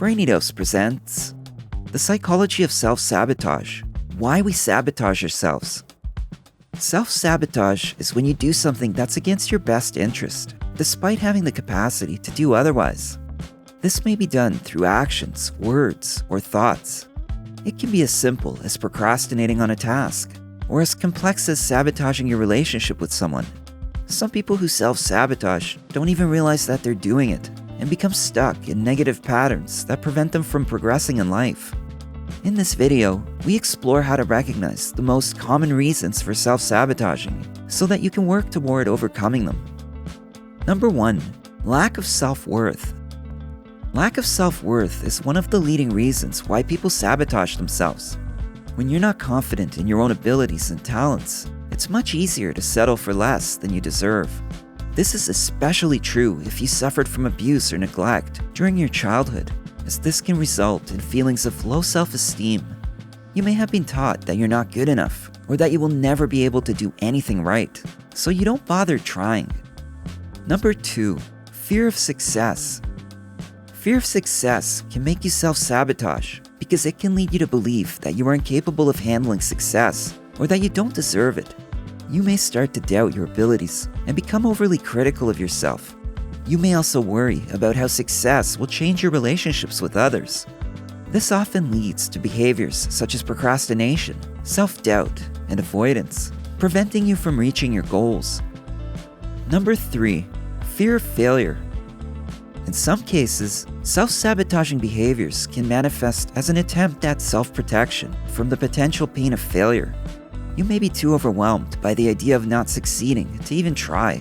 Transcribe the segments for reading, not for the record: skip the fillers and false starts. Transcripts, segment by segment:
BRAINY presents The Psychology of Self-Sabotage. Why we sabotage ourselves. Self-sabotage is when you do something that's against your best interest, despite having the capacity to do otherwise. This may be done through actions, words, or thoughts. It can be as simple as procrastinating on a task, or as complex as sabotaging your relationship with someone. Some people who self-sabotage don't even realize that they're doing it, and become stuck in negative patterns that prevent them from progressing in life. In this video, we explore how to recognize the most common reasons for self-sabotaging so that you can work toward overcoming them. Number 1. Lack of self-worth. Lack of self-worth is one of the leading reasons why people sabotage themselves. When you're not confident in your own abilities and talents, it's much easier to settle for less than you deserve. This is especially true if you suffered from abuse or neglect during your childhood, as this can result in feelings of low self-esteem. You may have been taught that you're not good enough, or that you will never be able to do anything right, so you don't bother trying. Number 2. Fear of success. Fear of success can make you self-sabotage because it can lead you to believe that you are incapable of handling success, or that you don't deserve it. You may start to doubt your abilities and become overly critical of yourself. You may also worry about how success will change your relationships with others. This often leads to behaviors such as procrastination, self-doubt, and avoidance, preventing you from reaching your goals. Number 3. Fear of failure. In some cases, self-sabotaging behaviors can manifest as an attempt at self-protection from the potential pain of failure. You may be too overwhelmed by the idea of not succeeding to even try.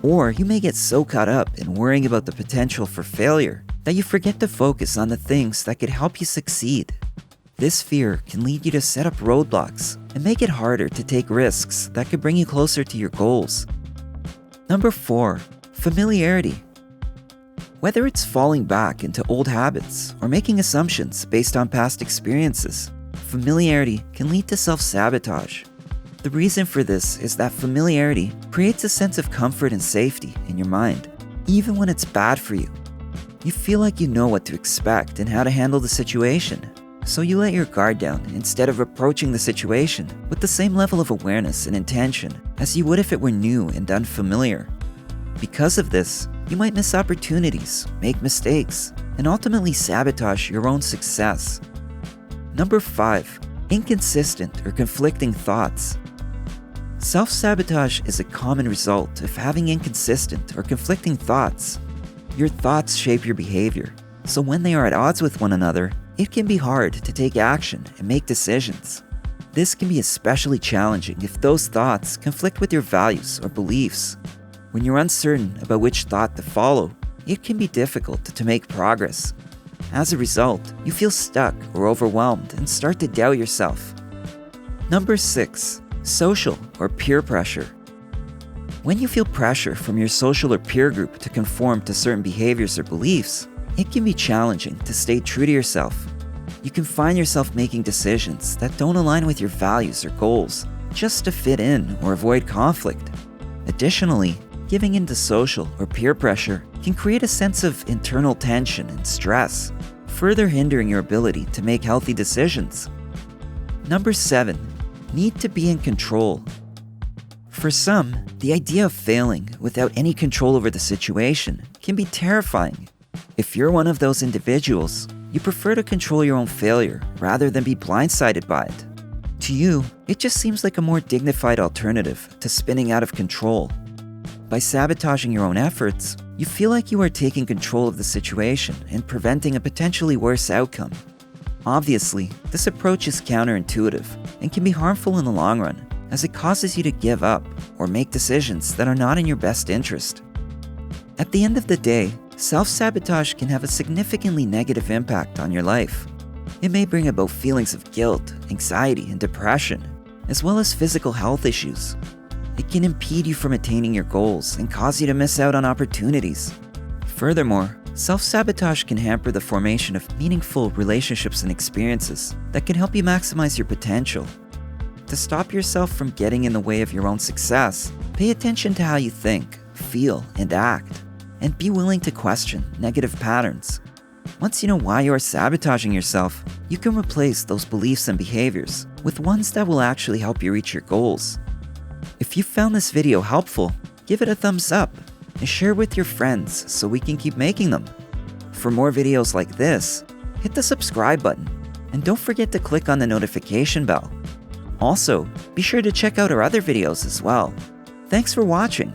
Or you may get so caught up in worrying about the potential for failure that you forget to focus on the things that could help you succeed. This fear can lead you to set up roadblocks and make it harder to take risks that could bring you closer to your goals. Number 4. Familiarity. Whether it's falling back into old habits or making assumptions based on past experiences, familiarity can lead to self-sabotage. The reason for this is that familiarity creates a sense of comfort and safety in your mind, even when it's bad for you. You feel like you know what to expect and how to handle the situation, so you let your guard down instead of approaching the situation with the same level of awareness and intention as you would if it were new and unfamiliar. Because of this, you might miss opportunities, make mistakes, and ultimately sabotage your own success. Number 5. Inconsistent or conflicting thoughts. Self-sabotage is a common result of having inconsistent or conflicting thoughts. Your thoughts shape your behavior, so when they are at odds with one another, it can be hard to take action and make decisions. This can be especially challenging if those thoughts conflict with your values or beliefs. When you're uncertain about which thought to follow, it can be difficult to make progress. As a result, you feel stuck or overwhelmed and start to doubt yourself. Number 6. Social or peer pressure. When you feel pressure from your social or peer group to conform to certain behaviors or beliefs, it can be challenging to stay true to yourself. You can find yourself making decisions that don't align with your values or goals, just to fit in or avoid conflict. Additionally, giving in to social or peer pressure can create a sense of internal tension and stress, further hindering your ability to make healthy decisions. Number 7. Need to be in control. For some, the idea of failing without any control over the situation can be terrifying. If you're one of those individuals, you prefer to control your own failure rather than be blindsided by it. To you, it just seems like a more dignified alternative to spinning out of control. By sabotaging your own efforts, you feel like you are taking control of the situation and preventing a potentially worse outcome. Obviously, this approach is counterintuitive and can be harmful in the long run, as it causes you to give up or make decisions that are not in your best interest. At the end of the day, self-sabotage can have a significantly negative impact on your life. It may bring about feelings of guilt, anxiety, and depression, as well as physical health issues. It can impede you from attaining your goals and cause you to miss out on opportunities. Furthermore, self-sabotage can hamper the formation of meaningful relationships and experiences that can help you maximize your potential. To stop yourself from getting in the way of your own success, pay attention to how you think, feel, and act, and be willing to question negative patterns. Once you know why you are sabotaging yourself, you can replace those beliefs and behaviors with ones that will actually help you reach your goals. If you found this video helpful, give it a thumbs up and share with your friends so we can keep making them. For more videos like this, hit the subscribe button and don't forget to click on the notification bell. Also, be sure to check out our other videos as well. Thanks for watching.